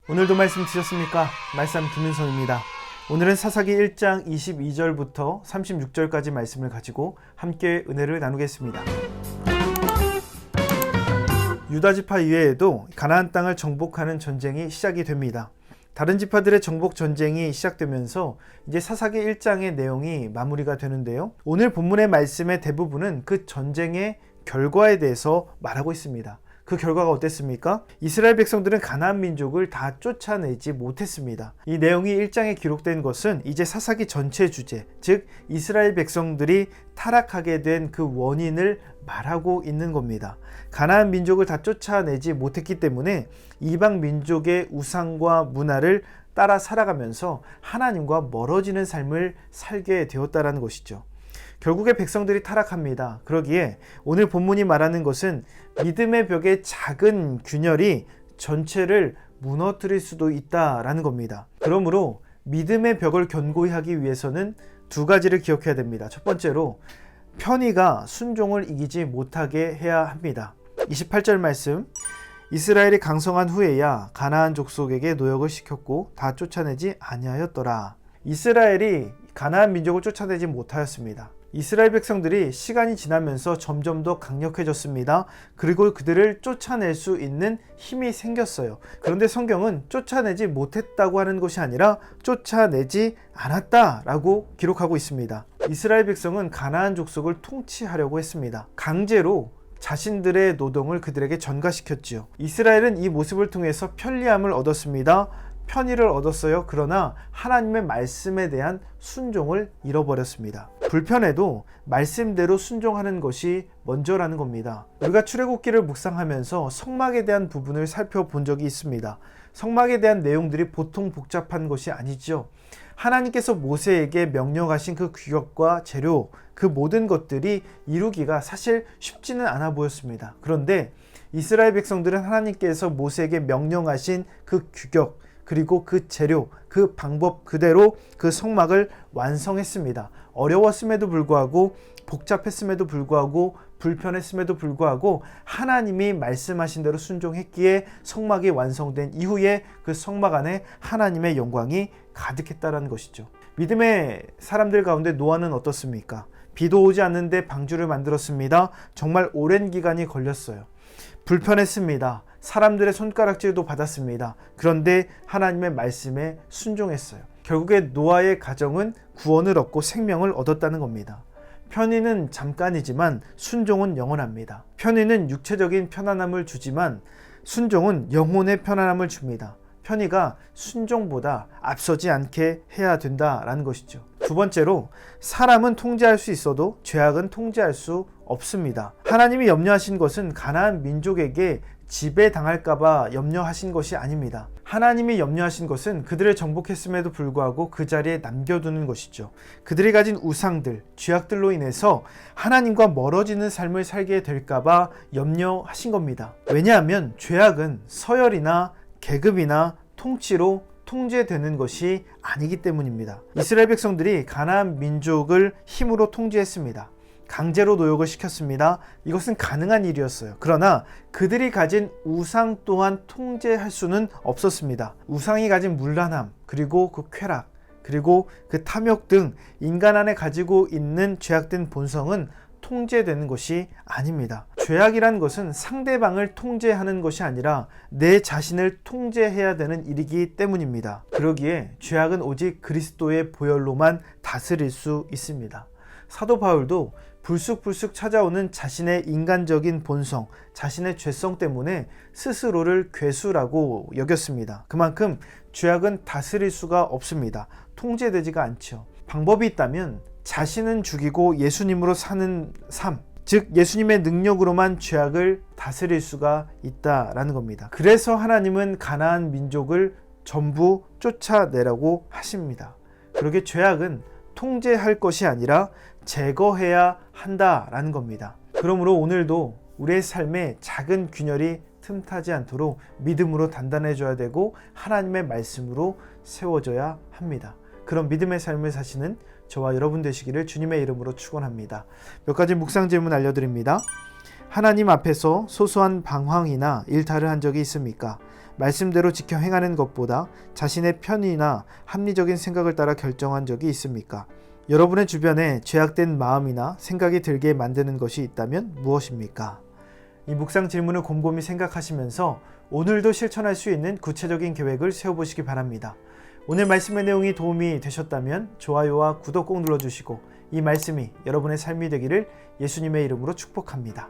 오늘도 말씀 드셨습니까? 말씀 김은성입니다. 오늘은 사사기 1장 22절부터 36절까지 말씀을 가지고 함께 은혜를 나누겠습니다. 유다 지파 이외에도 가나안 땅을 정복하는 전쟁이 시작이 됩니다. 다른 지파들의 정복 전쟁이 시작되면서 이제 사사기 1장의 내용이 마무리가 되는데요. 오늘 본문의 말씀의 대부분은 그 전쟁의 결과에 대해서 말하고 있습니다. 그 결과가 어땠습니까? 이스라엘 백성들은 가나안 민족을 다 쫓아내지 못했습니다. 이 내용이 1장에 기록된 것은 이제 사사기 전체 주제, 즉 이스라엘 백성들이 타락하게 된 그 원인을 말하고 있는 겁니다. 가나안 민족을 다 쫓아내지 못했기 때문에 이방 민족의 우상과 문화를 따라 살아가면서 하나님과 멀어지는 삶을 살게 되었다는 것이죠. 결국에 백성들이 타락합니다. 그러기에 오늘 본문이 말하는 것은 믿음의 벽의 작은 균열이 전체를 무너뜨릴 수도 있다라는 겁니다. 그러므로 믿음의 벽을 견고히 하기 위해서는 두 가지를 기억해야 됩니다. 첫 번째로 편의가 순종을 이기지 못하게 해야 합니다. 28절 말씀, 이스라엘이 강성한 후에야 가나안 족속에게 노역을 시켰고 다 쫓아내지 아니하였더라. 이스라엘이 가나안 민족을 쫓아내지 못하였습니다. 이스라엘 백성들이 시간이 지나면서 점점 더 강력해졌습니다. 그리고 그들을 쫓아낼 수 있는 힘이 생겼어요. 그런데 성경은 쫓아내지 못했다고 하는 것이 아니라 쫓아내지 않았다라고 기록하고 있습니다. 이스라엘 백성은 가나안 족속을 통치하려고 했습니다. 강제로 자신들의 노동을 그들에게 전가시켰지요. 이스라엘은 이 모습을 통해서 편리함을 얻었습니다. 편의를 얻었어요. 그러나 하나님의 말씀에 대한 순종을 잃어버렸습니다. 불편해도 말씀대로 순종하는 것이 먼저라는 겁니다. 우리가 출애굽기를 묵상하면서 성막에 대한 부분을 살펴본 적이 있습니다. 성막에 대한 내용들이 보통 복잡한 것이 아니죠. 하나님께서 모세에게 명령하신 그 규격과 재료, 그 모든 것들이 이루기가 사실 쉽지는 않아 보였습니다. 그런데 이스라엘 백성들은 하나님께서 모세에게 명령하신 그 규격, 그리고 그 재료, 그 방법 그대로 그 성막을 완성했습니다. 어려웠음에도 불구하고, 복잡했음에도 불구하고, 불편했음에도 불구하고 하나님이 말씀하신 대로 순종했기에 성막이 완성된 이후에 그 성막 안에 하나님의 영광이 가득했다는 것이죠. 믿음의 사람들 가운데 노아는 어떻습니까? 비도 오지 않는데 방주를 만들었습니다. 정말 오랜 기간이 걸렸어요. 불편했습니다. 사람들의 손가락질도 받았습니다. 그런데 하나님의 말씀에 순종했어요. 결국에 노아의 가정은 구원을 얻고 생명을 얻었다는 겁니다. 편의는 잠깐이지만 순종은 영원합니다. 편의는 육체적인 편안함을 주지만 순종은 영혼의 편안함을 줍니다. 편의가 순종보다 앞서지 않게 해야 된다라는 것이죠. 두 번째로, 사람은 통제할 수 있어도 죄악은 통제할 수 없습니다. 하나님이 염려하신 것은 가나안 민족에게 지배당할까봐 염려하신 것이 아닙니다. 하나님이 염려하신 것은 그들을 정복했음에도 불구하고 그 자리에 남겨두는 것이죠. 그들이 가진 우상들, 죄악들로 인해서 하나님과 멀어지는 삶을 살게 될까봐 염려하신 겁니다. 왜냐하면 죄악은 서열이나 계급이나 통치로 통제되는 것이 아니기 때문입니다. 이스라엘 백성들이 가나안 민족을 힘으로 통제했습니다. 강제로 노역을 시켰습니다. 이것은 가능한 일이었어요. 그러나 그들이 가진 우상 또한 통제할 수는 없었습니다. 우상이 가진 문란함, 그리고 그 쾌락, 그리고 그 탐욕 등 인간 안에 가지고 있는 죄악된 본성은 통제되는 것이 아닙니다. 죄악이란 것은 상대방을 통제하는 것이 아니라 내 자신을 통제해야 되는 일이기 때문입니다. 그러기에 죄악은 오직 그리스도의 보혈로만 다스릴 수 있습니다. 사도 바울도 불쑥불쑥 찾아오는 자신의 인간적인 본성, 자신의 죄성 때문에 스스로를 괴수라고 여겼습니다. 그만큼 죄악은 다스릴 수가 없습니다. 통제되지가 않죠. 방법이 있다면 자신은 죽이고 예수님으로 사는 삶, 즉 예수님의 능력으로만 죄악을 다스릴 수가 있다라는 겁니다. 그래서 하나님은 가나안 민족을 전부 쫓아내라고 하십니다. 그러게 죄악은 통제할 것이 아니라 제거해야 한다라는 겁니다. 그러므로 오늘도 우리의 삶에 작은 균열이 틈타지 않도록 믿음으로 단단해져야 되고 하나님의 말씀으로 세워져야 합니다. 그런 믿음의 삶을 사시는 저와 여러분 되시기를 주님의 이름으로 축원합니다. 몇 가지 묵상 질문 알려드립니다. 하나님 앞에서 소소한 방황이나 일탈을 한 적이 있습니까? 말씀대로 지켜 행하는 것보다 자신의 편의나 합리적인 생각을 따라 결정한 적이 있습니까? 여러분의 주변에 죄악된 마음이나 생각이 들게 만드는 것이 있다면 무엇입니까? 이 묵상 질문을 곰곰이 생각하시면서 오늘도 실천할 수 있는 구체적인 계획을 세워보시기 바랍니다. 오늘 말씀의 내용이 도움이 되셨다면 좋아요와 구독 꼭 눌러주시고 이 말씀이 여러분의 삶이 되기를 예수님의 이름으로 축복합니다.